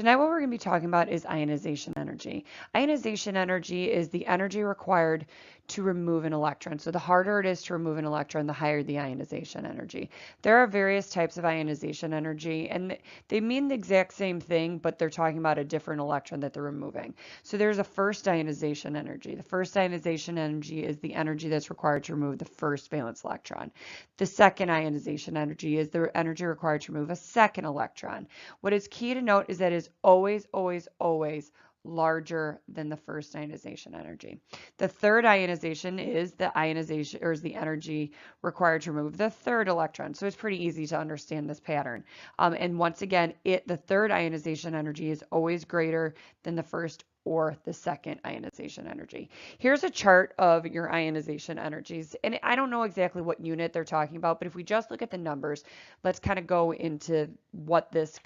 So now what we're going to be talking about is ionization energy. Ionization energy is the energy required to remove an electron. So the harder it is to remove an electron, the higher the ionization energy. There are various types of ionization energy, and they mean the exact same thing, but they're talking about a different electron that they're removing. So there's a first ionization energy. The first ionization energy is the energy that's required to remove the first valence electron. The second ionization energy is the energy required to remove a second electron. What is key to note is that it is always, always, always larger than the first ionization energy. The third ionization is the ionization, or is the energy required to remove the third electron. So it's pretty easy to understand this pattern. And once again, the third ionization energy is always greater than the first or the second ionization energy. Here's a chart of your ionization energies, and I don't know exactly what unit they're talking about, but if we just look at the numbers, let's kind of go into what this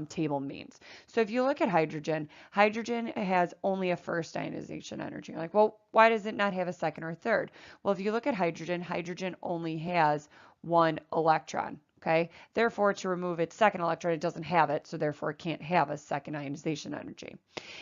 table means. So if you look at hydrogen, hydrogen has only a first ionization energy. You're like, well, why does it not have a second or third? Well, if you look at hydrogen, hydrogen only has one electron. Okay, therefore, to remove its second electron, it doesn't have it, so therefore it can't have a second ionization energy.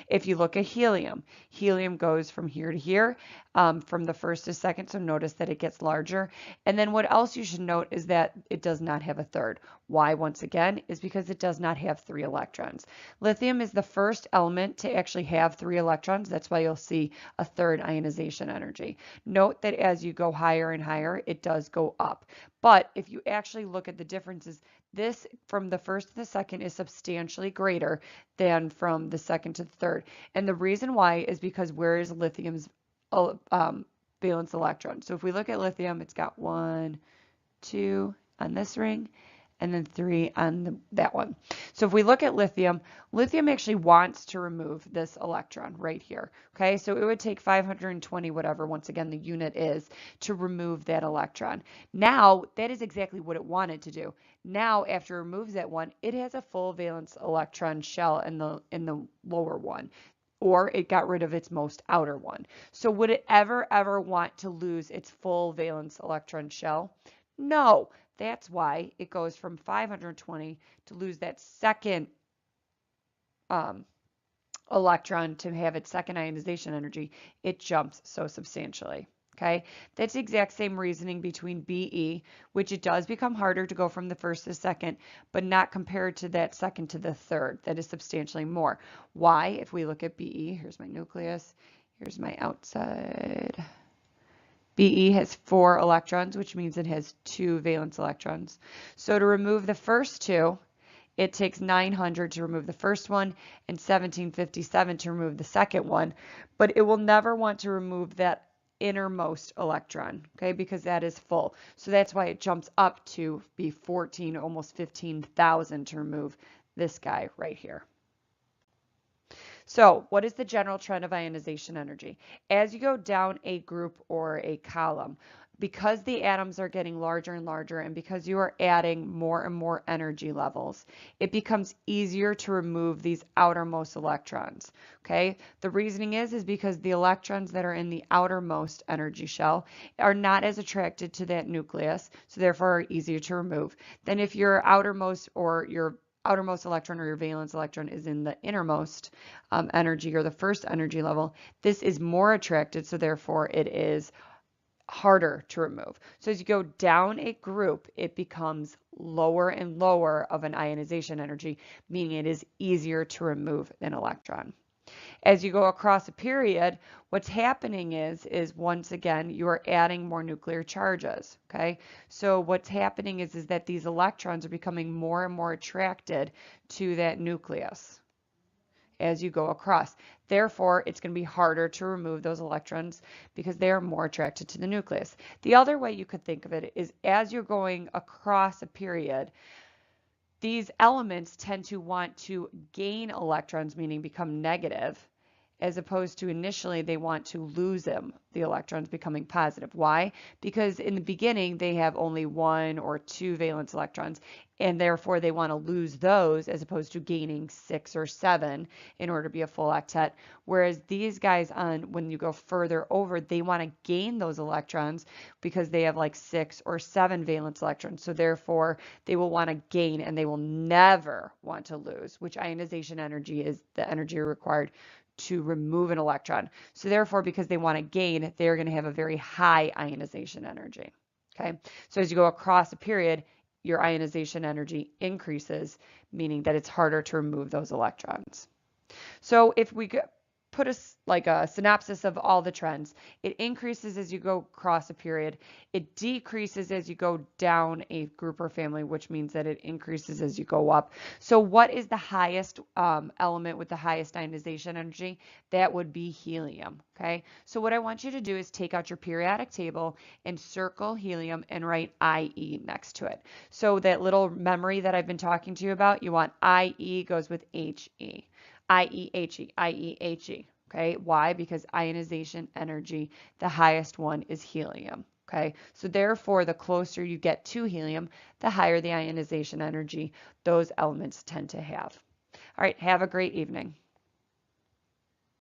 If you look at helium, helium goes from here to here, from the first to second, so notice that it gets larger. And then what else you should note is that it does not have a third. Why, once again, is because it does not have 3 electrons. Lithium is the first element to actually have 3 electrons. That's why you'll see a third ionization energy. Note that as you go higher and higher, it does go up. But if you actually look at the differences, this from the first to the second is substantially greater than from the second to the third. And the reason why is because where is lithium's valence electron? So if we look at lithium, it's got 1, 2 on this ring, and then 3 on that one. So if we look at lithium, lithium actually wants to remove this electron right here. Okay, so it would take 520 whatever, once again the unit is, to remove that electron. Now that is exactly what it wanted to do. Now after it removes that one, it has a full valence electron shell in the lower one, or it got rid of its most outer one. So would it ever want to lose its full valence electron shell? No. That's why it goes from 520 to lose that second electron to have its second ionization energy. It jumps so substantially. Okay, that's the exact same reasoning between BE, which it does become harder to go from the first to the second, but not compared to that second to the third. That is substantially more. Why? If we look at BE, here's my nucleus, here's my outside. Be has 4 electrons, which means it has 2 valence electrons. So to remove the first 2, it takes 900 to remove the first one and 1757 to remove the second one, but it will never want to remove that innermost electron, okay, because that is full. So that's why it jumps up to be 14, almost 15,000 to remove this guy right here. So what is the general trend of ionization energy? As you go down a group or a column, because the atoms are getting larger and larger and because you are adding more and more energy levels, it becomes easier to remove these outermost electrons. Okay? The reasoning is because the electrons that are in the outermost energy shell are not as attracted to that nucleus, so therefore are easier to remove than if your outermost or your outermost electron or your valence electron is in the innermost energy or the first energy level. This is more attracted, so therefore it is harder to remove. So as you go down a group, it becomes lower and lower of an ionization energy, meaning it is easier to remove an electron. As you go across a period, what's happening is once again, you are adding more nuclear charges, okay? So what's happening is that these electrons are becoming more and more attracted to that nucleus as you go across. Therefore, it's going to be harder to remove those electrons because they are more attracted to the nucleus. The other way you could think of it is as you're going across a period, these elements tend to want to gain electrons, meaning become negative, as opposed to initially they want to lose them, the electrons becoming positive. Why? Because in the beginning they have only 1 or 2 valence electrons, and therefore they want to lose those as opposed to gaining 6 or 7 in order to be a full octet. Whereas these guys, when you go further over, they want to gain those electrons because they have like 6 or 7 valence electrons. So therefore they will want to gain and they will never want to lose, which ionization energy is the energy required to remove an electron. So therefore, because they want to gain, they're going to have a very high ionization energy. Okay, so as you go across a period, your ionization energy increases, meaning that it's harder to remove those electrons. So if we put like a synopsis of all the trends, it increases as you go across a period. It decreases as you go down a group or family, which means that it increases as you go up. So what is the highest element with the highest ionization energy? That would be helium. Okay, so what I want you to do is take out your periodic table and circle helium and write IE next to it. So that little memory that I've been talking to you about, you want IE goes with HE. IEHE, IEHE. Okay, why? Because ionization energy, the highest one is helium. Okay, so therefore, the closer you get to helium, the higher the ionization energy those elements tend to have. All right, have a great evening.